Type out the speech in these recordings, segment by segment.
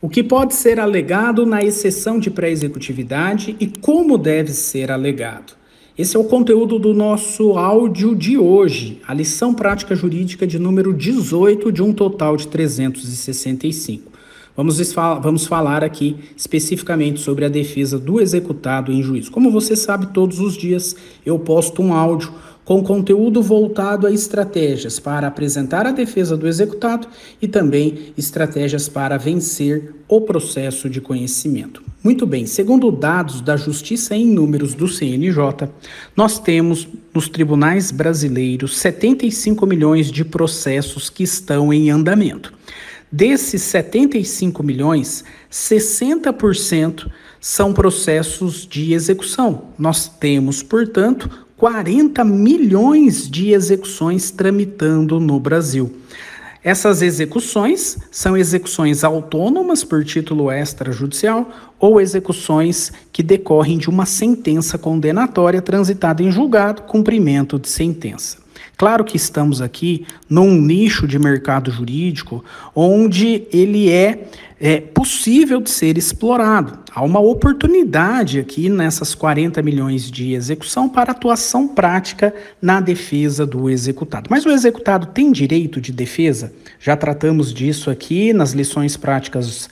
O que pode ser alegado na exceção de pré-executividade e como deve ser alegado. Esse é o conteúdo do nosso áudio de hoje, a lição prática jurídica de número 18 de um total de 365. Vamos falar aqui especificamente sobre a defesa do executado em juízo. Como você sabe, todos os dias eu posto um áudio com conteúdo voltado a estratégias para apresentar a defesa do executado e também estratégias para vencer o processo de conhecimento. Muito bem, segundo dados da Justiça em Números do CNJ, nós temos nos tribunais brasileiros 75 milhões de processos que estão em andamento. Desses 75 milhões, 60% são processos de execução. Nós temos, portanto, 40 milhões de execuções tramitando no Brasil. Essas execuções são execuções autônomas por título extrajudicial ou execuções que decorrem de uma sentença condenatória transitada em julgado, cumprimento de sentença. Claro que estamos aqui num nicho de mercado jurídico onde ele é possível de ser explorado. Há uma oportunidade aqui nessas 40 milhões de execução para atuação prática na defesa do executado. Mas o executado tem direito de defesa? Já tratamos disso aqui nas lições práticas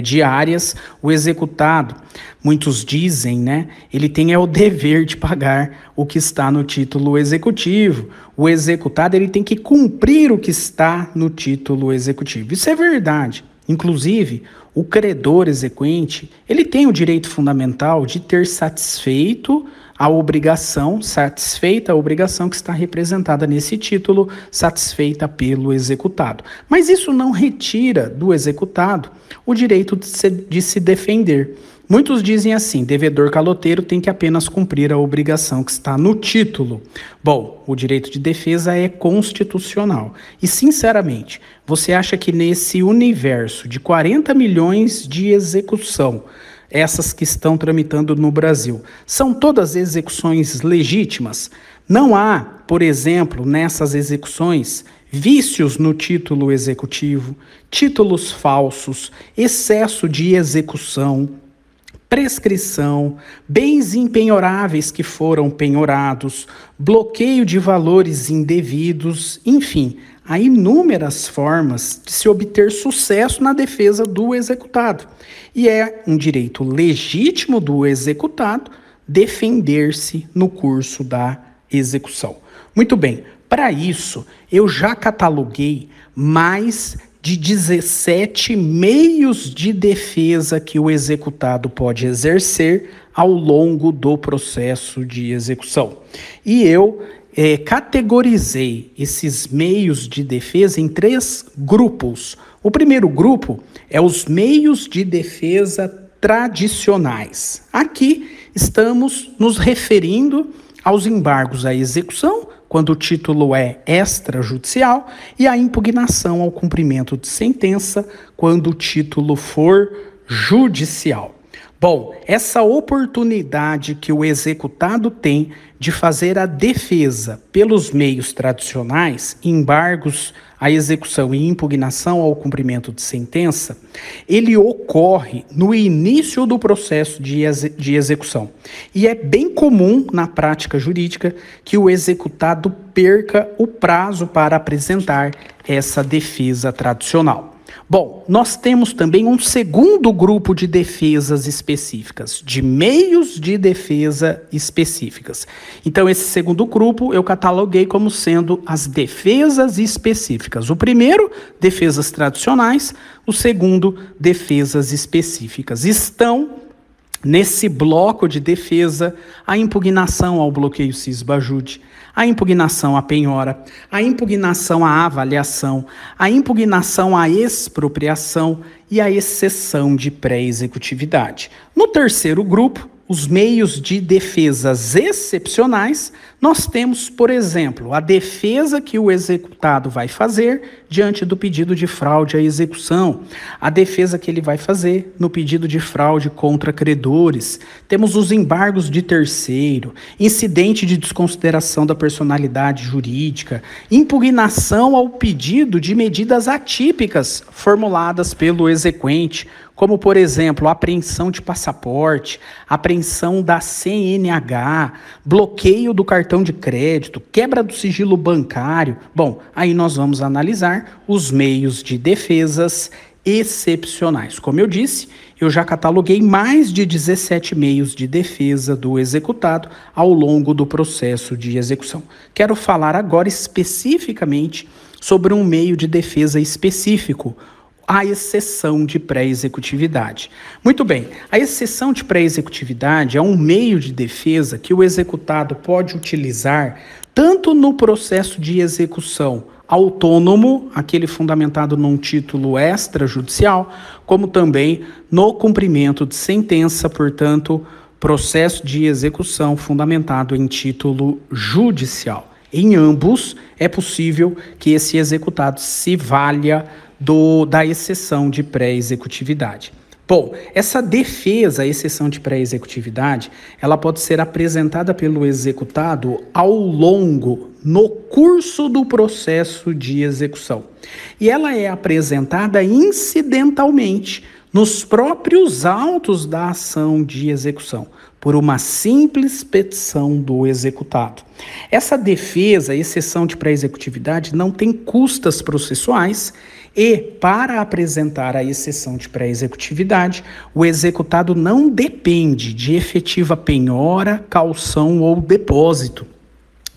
diárias. O executado, muitos dizem, ele tem o dever de pagar o que está no título executivo. O executado, ele tem que cumprir o que está no título executivo. Isso é verdade. Inclusive, o credor exequente, ele tem o direito fundamental de ter satisfeita a obrigação que está representada nesse título, satisfeita pelo executado. Mas isso não retira do executado o direito de se defender. Muitos dizem assim, devedor caloteiro tem que apenas cumprir a obrigação que está no título. Bom, o direito de defesa é constitucional. E, sinceramente, você acha que nesse universo de 40 milhões de execução, essas que estão tramitando no Brasil, são todas execuções legítimas? Não há, por exemplo, nessas execuções, vícios no título executivo, títulos falsos, excesso de execução, prescrição, bens impenhoráveis que foram penhorados, bloqueio de valores indevidos, enfim, há inúmeras formas de se obter sucesso na defesa do executado. E é um direito legítimo do executado defender-se no curso da execução. Muito bem, para isso eu já cataloguei mais de 17 meios de defesa que o executado pode exercer ao longo do processo de execução. E eu categorizei esses meios de defesa em 3 grupos. O primeiro grupo é os meios de defesa tradicionais. Aqui estamos nos referindo aos embargos à execução, quando o título é extrajudicial, e a impugnação ao cumprimento de sentença, quando o título for judicial. Bom, essa oportunidade que o executado tem de fazer a defesa pelos meios tradicionais, embargos à execução e impugnação ao cumprimento de sentença, ele ocorre no início do processo de execução. E é bem comum na prática jurídica que o executado perca o prazo para apresentar essa defesa tradicional. Bom, nós temos também um segundo grupo de defesas específicas, de meios de defesa específicas. Então, esse segundo grupo eu cataloguei como sendo as defesas específicas. O primeiro, defesas tradicionais. O segundo, defesas específicas. Estão nesse bloco de defesa a impugnação ao bloqueio cis-bajude, a impugnação à penhora, a impugnação à avaliação, a impugnação à expropriação e a exceção de pré-executividade. No terceiro grupo, os meios de defesas excepcionais, nós temos, por exemplo, a defesa que o executado vai fazer diante do pedido de fraude à execução, a defesa que ele vai fazer no pedido de fraude contra credores, temos os embargos de terceiro, incidente de desconsideração da personalidade jurídica, impugnação ao pedido de medidas atípicas formuladas pelo exequente, como, por exemplo, apreensão de passaporte, apreensão da CNH, bloqueio do cartão de crédito, quebra do sigilo bancário. Bom, aí nós vamos analisar os meios de defesas excepcionais. Como eu disse, eu já cataloguei mais de 17 meios de defesa do executado ao longo do processo de execução. Quero falar agora especificamente sobre um meio de defesa específico, a exceção de pré-executividade. Muito bem, a exceção de pré-executividade é um meio de defesa que o executado pode utilizar tanto no processo de execução autônomo, aquele fundamentado num título extrajudicial, como também no cumprimento de sentença, portanto, processo de execução fundamentado em título judicial. Em ambos, é possível que esse executado se valha da exceção de pré-executividade. Bom, essa defesa, a exceção de pré-executividade, ela pode ser apresentada pelo executado no curso do processo de execução. E ela é apresentada incidentalmente nos próprios autos da ação de execução, por uma simples petição do executado. Essa defesa, exceção de pré-executividade, não tem custas processuais e, para apresentar a exceção de pré-executividade, o executado não depende de efetiva penhora, caução ou depósito.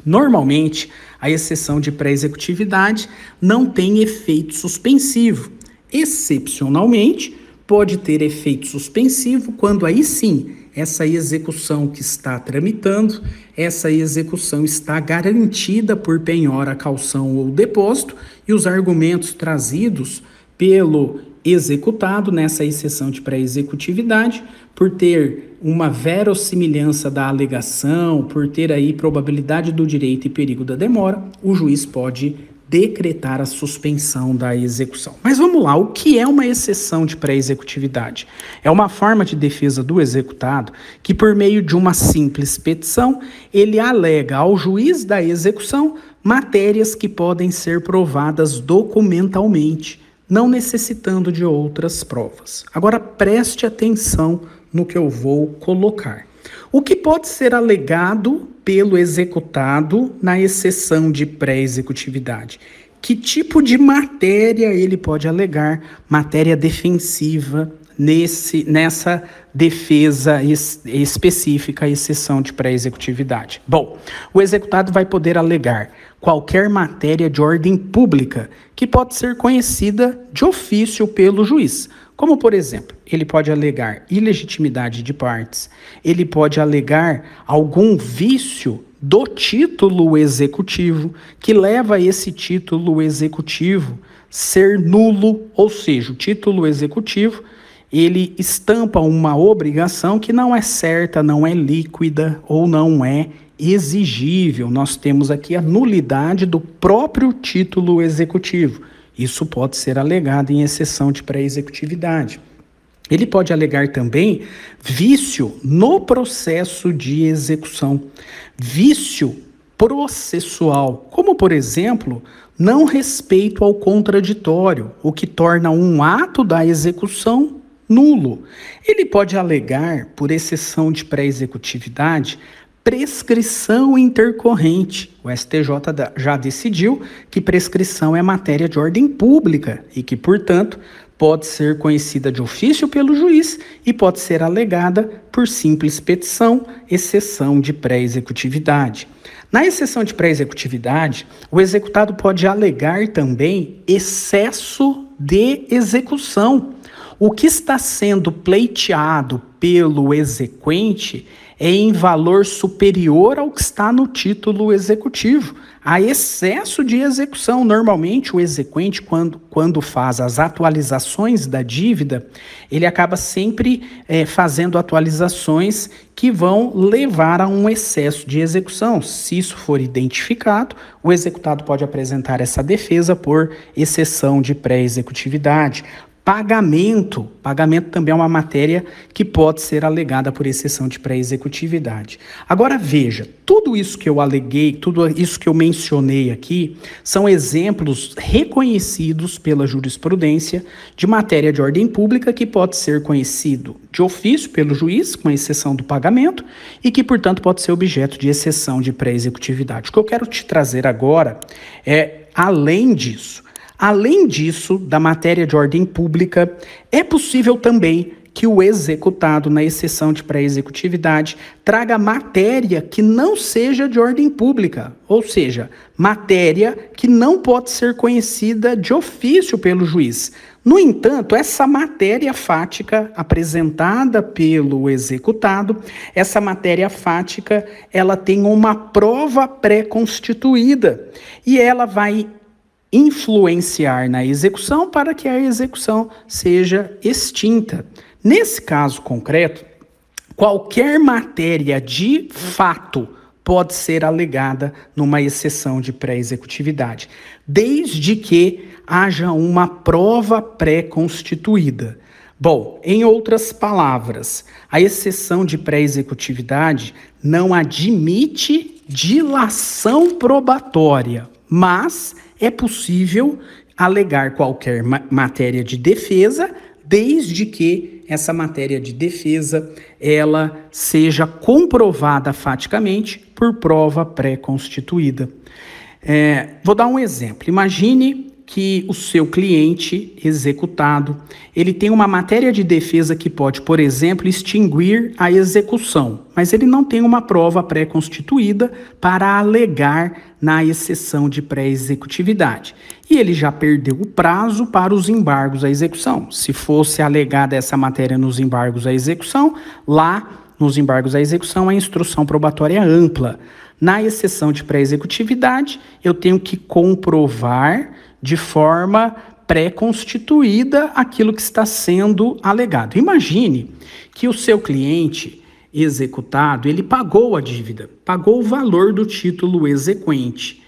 Normalmente, a exceção de pré-executividade não tem efeito suspensivo. Excepcionalmente, pode ter efeito suspensivo quando aí sim essa execução que está tramitando, essa execução está garantida por penhora, caução ou depósito e os argumentos trazidos pelo executado nessa exceção de pré-executividade, por ter uma verossimilhança da alegação, por ter aí probabilidade do direito e perigo da demora, o juiz pode decretar a suspensão da execução. Mas vamos lá, o que é uma exceção de pré-executividade? É uma forma de defesa do executado que, por meio de uma simples petição, ele alega ao juiz da execução matérias que podem ser provadas documentalmente, não necessitando de outras provas. Agora preste atenção no que eu vou colocar. O que pode ser alegado pelo executado na exceção de pré-executividade? Que tipo de matéria ele pode alegar? Matéria defensiva nessa defesa específica, exceção de pré-executividade. Bom, o executado vai poder alegar qualquer matéria de ordem pública que pode ser conhecida de ofício pelo juiz. Como, por exemplo, ele pode alegar ilegitimidade de partes, ele pode alegar algum vício do título executivo que leva esse título executivo ser nulo, ou seja, o título executivo ele estampa uma obrigação que não é certa, não é líquida ou não é exigível. Nós temos aqui a nulidade do próprio título executivo. Isso pode ser alegado em exceção de pré-executividade. Ele pode alegar também vício no processo de execução, vício processual, como, por exemplo, não respeito ao contraditório, o que torna um ato da execução nulo. Ele pode alegar, por exceção de pré-executividade, prescrição intercorrente. O STJ já decidiu que prescrição é matéria de ordem pública e que, portanto, pode ser conhecida de ofício pelo juiz e pode ser alegada por simples petição, exceção de pré-executividade. Na exceção de pré-executividade, o executado pode alegar também excesso de execução. O que está sendo pleiteado pelo exequente é em valor superior ao que está no título executivo. Há excesso de execução. Normalmente, o exequente, quando faz as atualizações da dívida, ele acaba sempre fazendo atualizações que vão levar a um excesso de execução. Se isso for identificado, o executado pode apresentar essa defesa por exceção de pré-executividade. Pagamento. Pagamento também é uma matéria que pode ser alegada por exceção de pré-executividade. Agora veja, tudo isso que eu aleguei, tudo isso que eu mencionei aqui, são exemplos reconhecidos pela jurisprudência de matéria de ordem pública que pode ser conhecido de ofício pelo juiz, com exceção do pagamento, e que, portanto, pode ser objeto de exceção de pré-executividade. O que eu quero te trazer agora é, além disso, da matéria de ordem pública, é possível também que o executado, na exceção de pré-executividade, traga matéria que não seja de ordem pública, ou seja, matéria que não pode ser conhecida de ofício pelo juiz. No entanto, essa matéria fática apresentada pelo executado, essa matéria fática, ela tem uma prova pré-constituída e ela vai influenciar na execução para que a execução seja extinta. Nesse caso concreto, qualquer matéria de fato pode ser alegada numa exceção de pré-executividade, desde que haja uma prova pré-constituída. Bom, em outras palavras, a exceção de pré-executividade não admite dilação probatória, mas é possível alegar qualquer matéria de defesa, desde que essa matéria de defesa ela seja comprovada faticamente por prova pré-constituída. Vou dar um exemplo. Imagine que o seu cliente executado, ele tem uma matéria de defesa que pode, por exemplo, extinguir a execução, mas ele não tem uma prova pré-constituída para alegar na exceção de pré-executividade. E ele já perdeu o prazo para os embargos à execução. Se fosse alegada essa matéria nos embargos à execução, lá nos embargos à execução a instrução probatória é ampla. Na exceção de pré-executividade, eu tenho que comprovar de forma pré-constituída aquilo que está sendo alegado. Imagine que o seu cliente executado, ele pagou a dívida, pagou o valor do título exequente,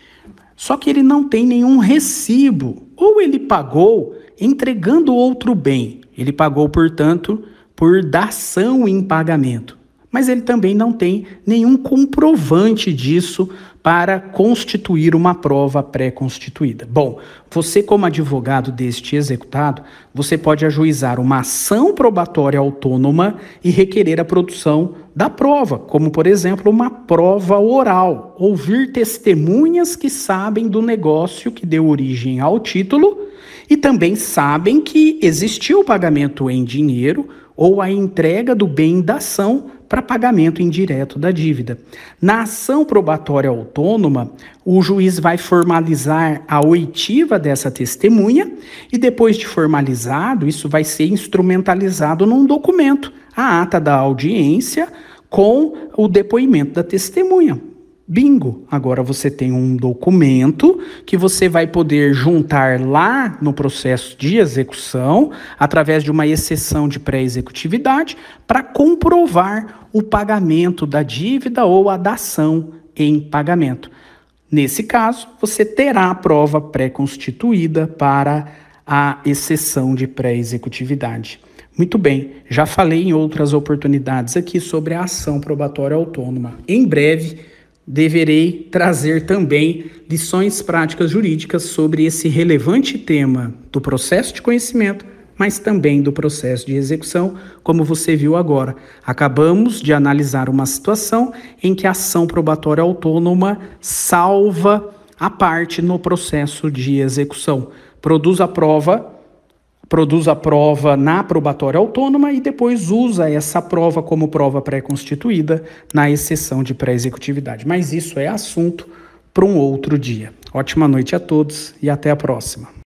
só que ele não tem nenhum recibo, ou ele pagou entregando outro bem, ele pagou, portanto, por dação em pagamento, mas ele também não tem nenhum comprovante disso para constituir uma prova pré-constituída. Bom, você como advogado deste executado, você pode ajuizar uma ação probatória autônoma e requerer a produção da prova, como, por exemplo, uma prova oral, ouvir testemunhas que sabem do negócio que deu origem ao título e também sabem que existiu o pagamento em dinheiro ou a entrega do bem da ação para pagamento indireto da dívida. Na ação probatória autônoma, o juiz vai formalizar a oitiva dessa testemunha e depois de formalizado, isso vai ser instrumentalizado num documento, a ata da audiência com o depoimento da testemunha. Bingo! Agora você tem um documento que você vai poder juntar lá no processo de execução, através de uma exceção de pré-executividade, para comprovar o pagamento da dívida ou a dação em pagamento. Nesse caso, você terá a prova pré-constituída para a exceção de pré-executividade. Muito bem, já falei em outras oportunidades aqui sobre a ação probatória autônoma. Em breve, deverei trazer também lições práticas jurídicas sobre esse relevante tema do processo de conhecimento, mas também do processo de execução, como você viu agora. Acabamos de analisar uma situação em que a ação probatória autônoma salva a parte no processo de execução. Produz a prova na probatória autônoma e depois usa essa prova como prova pré-constituída na exceção de pré-executividade. Mas isso é assunto para um outro dia. Ótima noite a todos e até a próxima.